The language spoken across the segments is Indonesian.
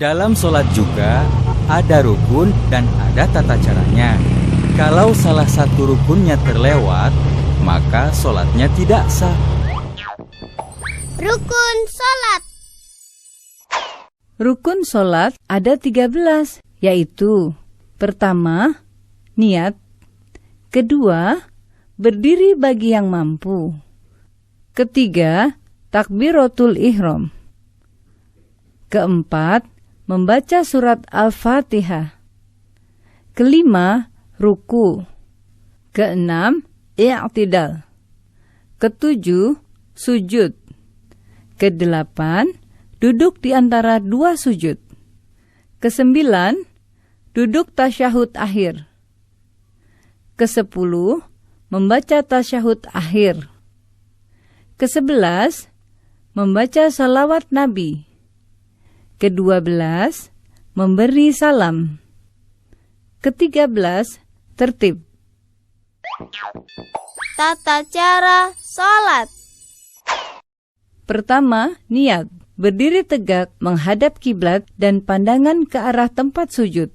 Dalam sholat juga ada rukun dan ada tata caranya. Kalau salah satu rukunnya terlewat, maka sholatnya tidak sah. Rukun sholat. Rukun sholat ada 13, yaitu: pertama, niat; kedua, berdiri bagi yang mampu; ketiga, takbiratul ihram; keempat, membaca surat Al-Fatihah; kelima, ruku; keenam, i'tidal; ketujuh, sujud; kedelapan, duduk di antara dua sujud; kesembilan, duduk tasyahud akhir; kesepuluh, membaca tasyahud akhir; ke-11, membaca salawat Nabi; ke-12, memberi salam; ke-13, tertib. Tata cara sholat. Pertama, niat. Berdiri tegak menghadap kiblat dan pandangan ke arah tempat sujud.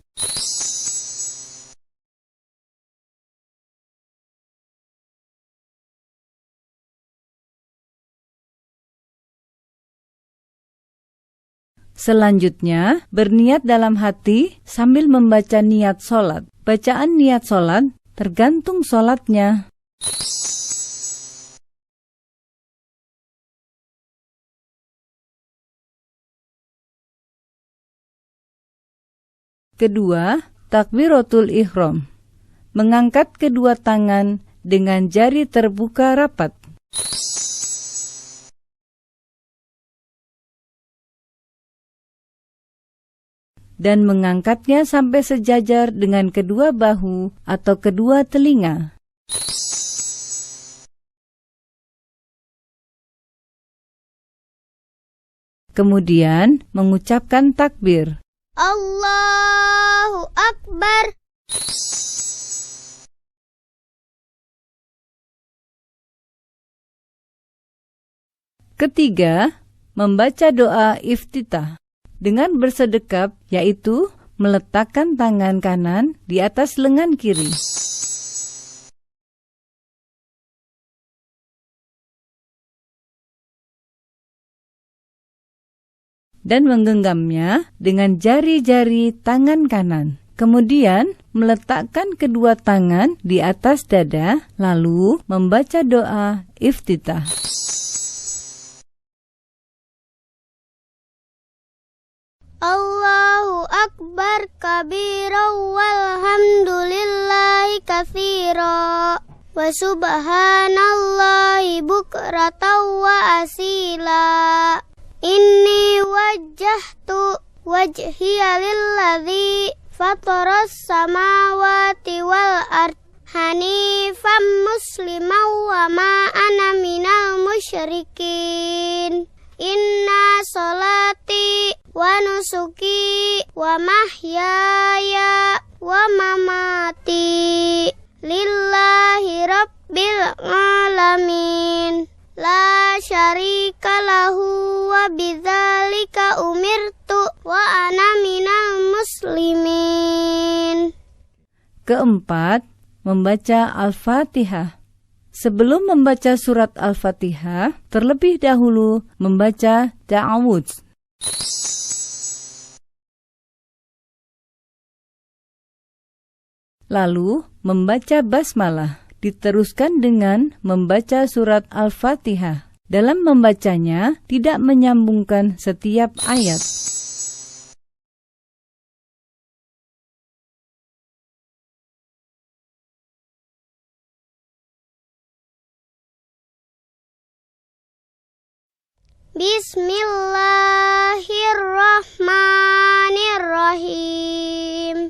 Selanjutnya, berniat dalam hati sambil membaca niat sholat. Bacaan niat sholat tergantung sholatnya. Kedua, takbiratul ihram. Mengangkat kedua tangan dengan jari terbuka rapat. Dan mengangkatnya sampai sejajar dengan kedua bahu atau kedua telinga. Kemudian mengucapkan takbir. Allahu Akbar. Ketiga, membaca doa iftitah dengan bersedekap, yaitu meletakkan tangan kanan di atas lengan kiri. Dan menggenggamnya dengan jari-jari tangan kanan. Kemudian meletakkan kedua tangan di atas dada, lalu membaca doa iftitah. Allahu Akbar kabira walhamdulillahi katsira wa subhanallahi bukratan wa asila. Inni wajjahtu wajhiya lilladzi fataras samawati wal ard hanifan musliman wa ma ana minal musyrikin. Inna sholati wa nusuki wa mahyaya wa mamati lillahi rabbil alamin. La syarika lahu wa bidzalika umirtu wa ana minal muslimin. Keempat, membaca Al-Fatihah. Sebelum membaca surat Al-Fatihah, terlebih dahulu membaca ta'awudz. Lalu membaca basmalah. Diteruskan dengan membaca surat Al-Fatihah. Dalam membacanya, tidak menyambungkan setiap ayat. Bismillahirrahmanirrahim.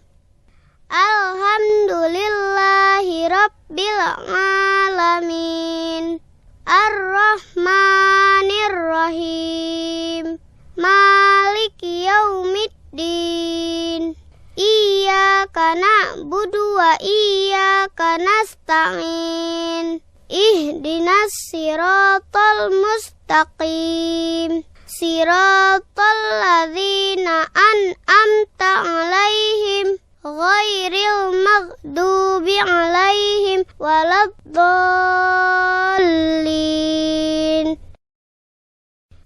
Alhamdulillahi rabbil alamin. Ar-Rahmanir-Rahim. Maliki yaumiddin. Iyyaka na'budu wa iyyaka nasta'in. Ihdinas siratal mustaqim. siratal ladzina an'amta 'alaihim ghairil maghdubi 'alaihim waladdallin.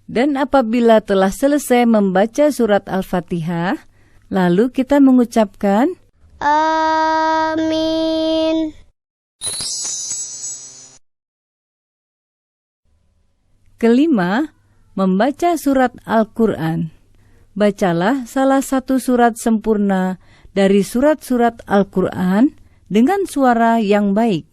Dan apabila telah selesai membaca surat Al-Fatihah, lalu kita mengucapkan Amin. Kelima, membaca surat Al-Quran. Bacalah salah satu surat sempurna dari surat-surat Al-Quran dengan suara yang baik.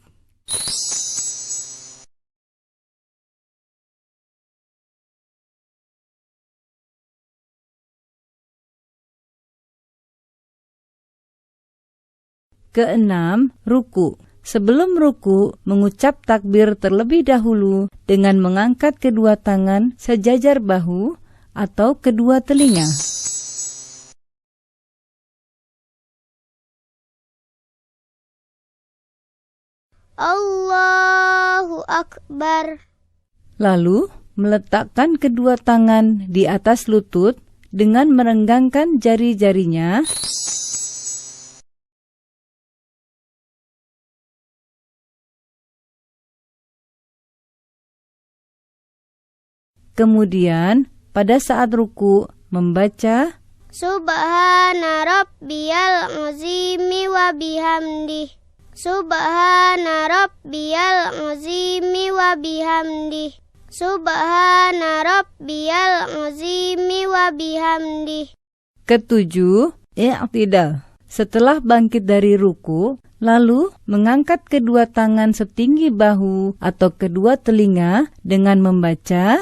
Keenam, ruku. Sebelum ruku, mengucap takbir terlebih dahulu dengan mengangkat kedua tangan sejajar bahu atau kedua telinga. Allahu Akbar. Lalu, meletakkan kedua tangan di atas lutut dengan merenggangkan jari-jarinya. Kemudian, pada saat ruku, membaca Subhana rabbiyal azimi wa bihamdih. Subhana rabbiyal azimi wa bihamdih. Subhana rabbiyal azimi wa bihamdih. Ketujuh, i'tidal. Setelah bangkit dari ruku, lalu mengangkat kedua tangan setinggi bahu atau kedua telinga dengan membaca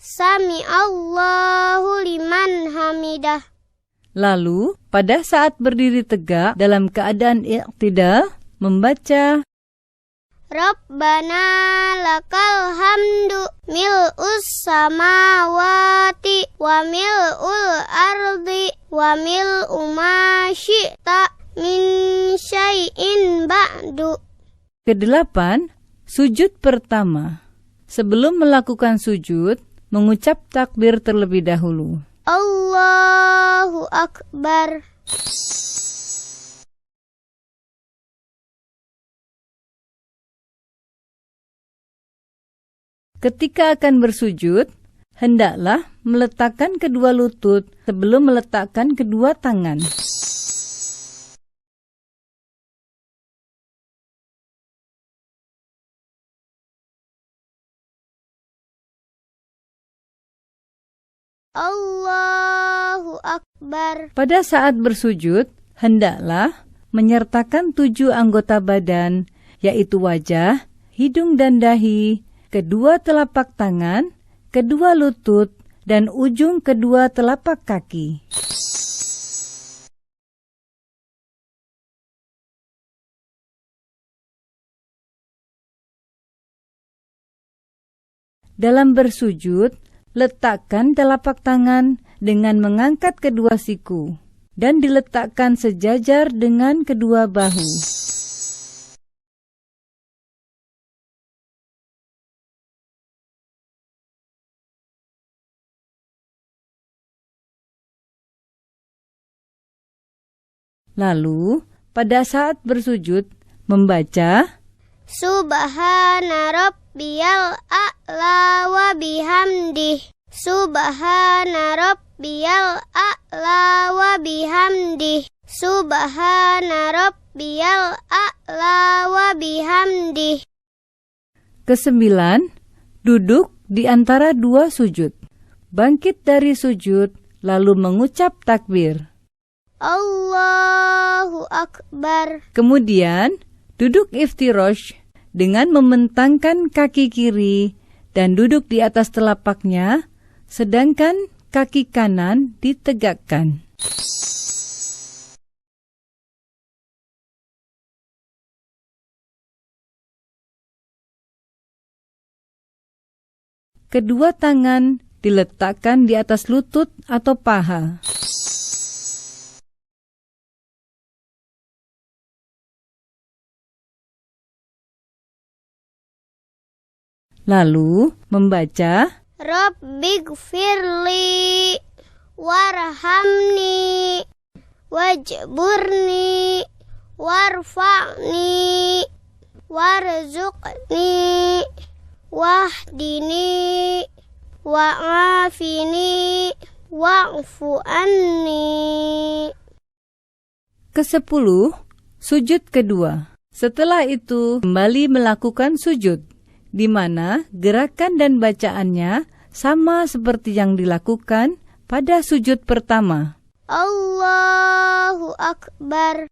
Sami Allahu liman hamidah. Lalu, pada saat berdiri tegak dalam keadaan i'tidal, membaca Rabbana lakal hamdu mil'us samawati wa mil'ul ardi wa mil'u ma syi'ta min syai'in ba'du. Kedelapan, sujud pertama. Sebelum melakukan sujud, mengucap takbir terlebih dahulu. Allahu Akbar. Ketika akan bersujud, hendaklah meletakkan kedua lutut sebelum meletakkan kedua tangan. Allahu Akbar. Pada saat bersujud, hendaklah menyertakan 7 anggota badan, yaitu wajah, hidung dan dahi, kedua telapak tangan, kedua lutut, dan ujung kedua telapak kaki. Dalam bersujud, letakkan telapak tangan dengan mengangkat kedua siku dan diletakkan sejajar dengan kedua bahu. Lalu, pada saat bersujud, membaca Subhana rabbiyal a'la wa bihamdih. Subhana rabbiyal a'la wa bihamdih. Subhana rabbiyal a'la wa bihamdih. Kesembilan, duduk di antara 2 sujud. Bangkit dari sujud, lalu mengucap takbir. Allahu Akbar. Kemudian, duduk iftirosh dengan membentangkan kaki kiri dan duduk di atas telapaknya, sedangkan kaki kanan ditegakkan. Kedua tangan diletakkan di atas lutut atau paha. Lalu membaca Rabbighfirli warhamni wajburni warfa'ni warzuqni wahdini wa'afini wa'fu anni. Ke-10, sujud kedua. Setelah itu kembali melakukan sujud, di mana gerakan dan bacaannya sama seperti yang dilakukan pada sujud pertama. Allahu Akbar.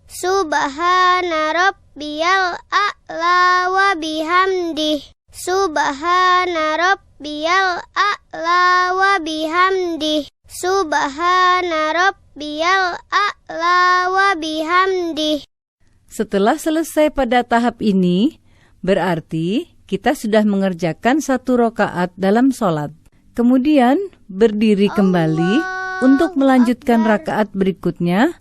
Subhana rabbiyal a'la wa bihamdih. Subhana rabbiyal a'la wa bihamdih. Subhana rabbiyal a'la wa bihamdih. Setelah selesai pada tahap ini, berarti kita sudah mengerjakan 1 rakaat dalam sholat. Kemudian berdiri kembali untuk melanjutkan rakaat berikutnya